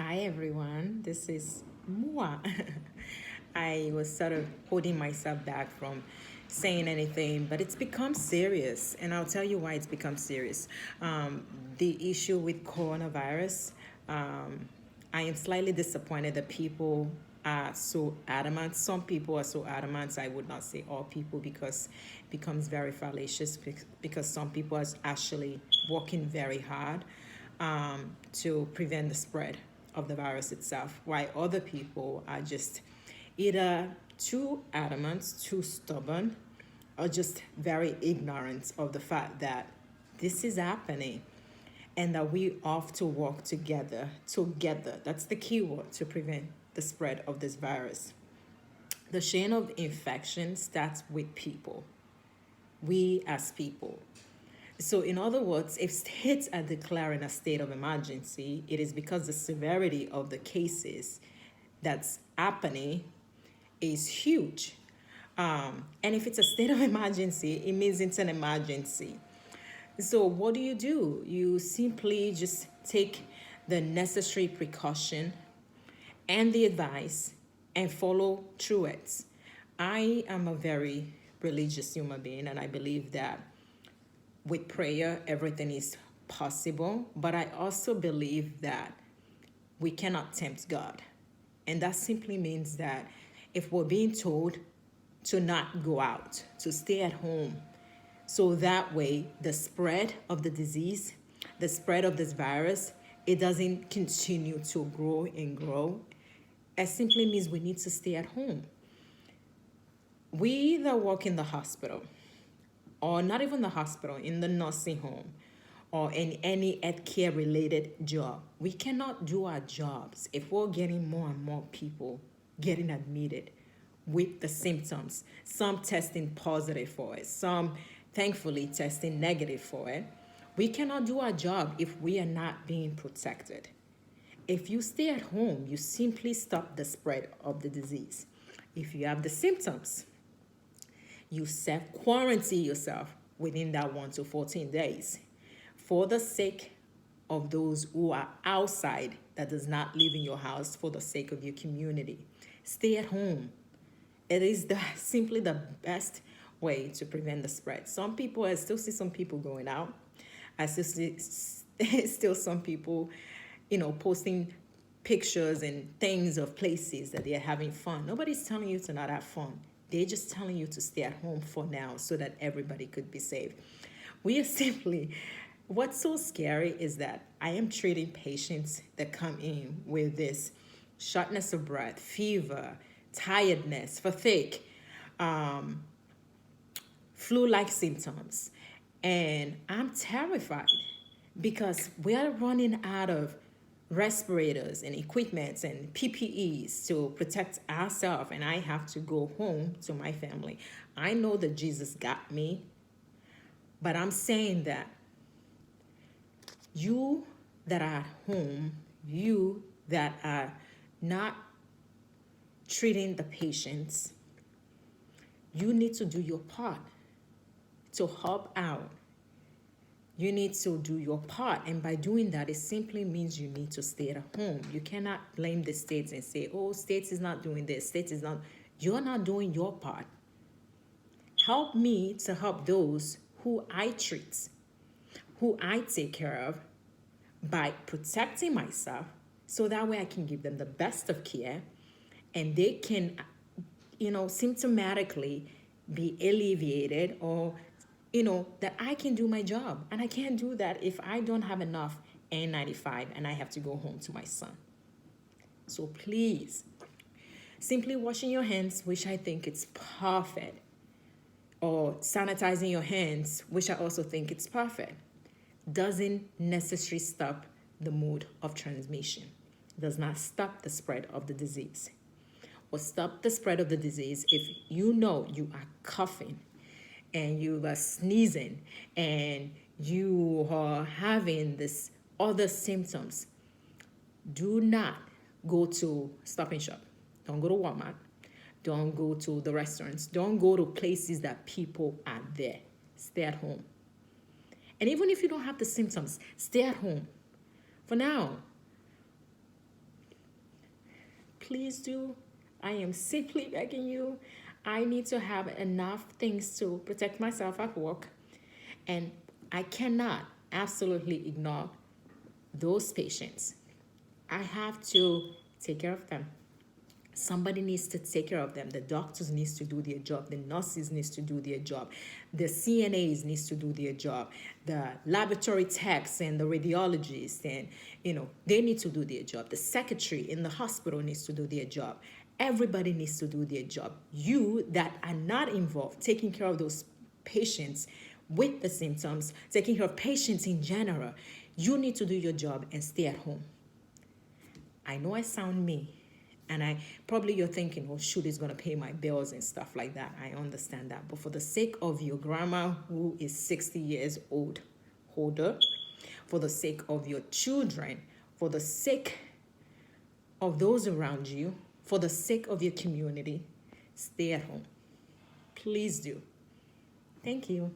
Hi everyone, this is Mua. I was sort of holding myself back from saying anything, but it's become serious, and I'll tell you why it's become serious. Um, the issue with coronavirus, um, I am slightly disappointed that people are so adamant. Some people are so adamant. I would not say all people because it becomes very fallacious because some people are actually working very hard to prevent the spread of the virus itself, while other people are just either too adamant, too stubborn, or just very ignorant of the fact that this is happening and that we have to work together. That's the key word to prevent the spread of this virus. The chain of infection starts with people, we as people. So, in other words, if states are declaring a state of emergency, it is because the severity of the cases that's happening is huge. And if it's a state of emergency, it means it's an emergency. So, what do? You simply just take the necessary precaution and the advice and follow through it. I am a very religious human being, and I believe that with prayer, everything is possible. But I also believe that we cannot tempt God. And that simply means that if we're being told to not go out, to stay at home, so that way the spread of the disease, the spread of this virus, it doesn't continue to grow and grow. It simply means we need to stay at home. We that work in the hospital, or not even the hospital, in the nursing home, or in any healthcare related job, we cannot do our jobs if we're getting more and more people getting admitted with the symptoms, some testing positive for it, some thankfully testing negative for it. We cannot do our job if we are not being protected. If you stay at home, you simply stop the spread of the disease. If you have the symptoms, you self quarantine yourself within that 1 to 14 days for the sake of those who are outside that does not live in your house, for the sake of your community. Stay at home. It is simply the best way to prevent the spread. I still see some people going out. I still see still some people, posting pictures and things of places that they're having fun. Nobody's telling you to not have fun. They're just telling you to stay at home for now so that everybody could be safe. We are simply, what's so scary is that I am treating patients that come in with this shortness of breath, fever, tiredness, fatigue, um, flu-like symptoms. And I'm terrified because we are running out of respirators and equipment and PPEs to protect ourselves, and I have to go home to my family. I know that Jesus got me, but I'm saying that you that are at home, you that are not treating the patients, you need to do your part to help out. You need to do your part. And by doing that, it simply means you need to stay at home. You cannot blame the states and say, oh, states is not doing this, states is not. You're not doing your part. Help me to help those who I treat, who I take care of by protecting myself so that way I can give them the best of care and they can, symptomatically be alleviated, or that I can do my job. And I can't do that if I don't have enough N95 and I have to go home to my son. So please, simply washing your hands, which I think it's perfect, or sanitizing your hands, which I also think it's perfect, doesn't necessarily stop the mode of transmission, does not stop the spread of the disease. Or stop the spread of the disease if you know you are coughing and you are sneezing and you are having this other symptoms. Do not go to Stop and Shop. Don't go to Walmart. Don't go to the restaurants. Don't go to places that people are there. Stay at home. And even if you don't have the symptoms, stay at home. For now, please do. I am simply begging you. I need to have enough things to protect myself at work. And I cannot absolutely ignore those patients. I have to take care of them. Somebody needs to take care of them. The doctors needs to do their job. The nurses needs to do their job. The CNAs needs to do their job. The laboratory techs and the radiologists, and they need to do their job. The secretary in the hospital needs to do their job. Everybody needs to do their job. You that are not involved, taking care of those patients with the symptoms, taking care of patients in general, you need to do your job and stay at home. I know I sound me, and you're thinking, oh shoot, it's gonna pay my bills and stuff like that. I understand that. But for the sake of your grandma who is 60 years old, older, for the sake of your children, for the sake of those around you, for the sake of your community, stay at home. Please do. Thank you.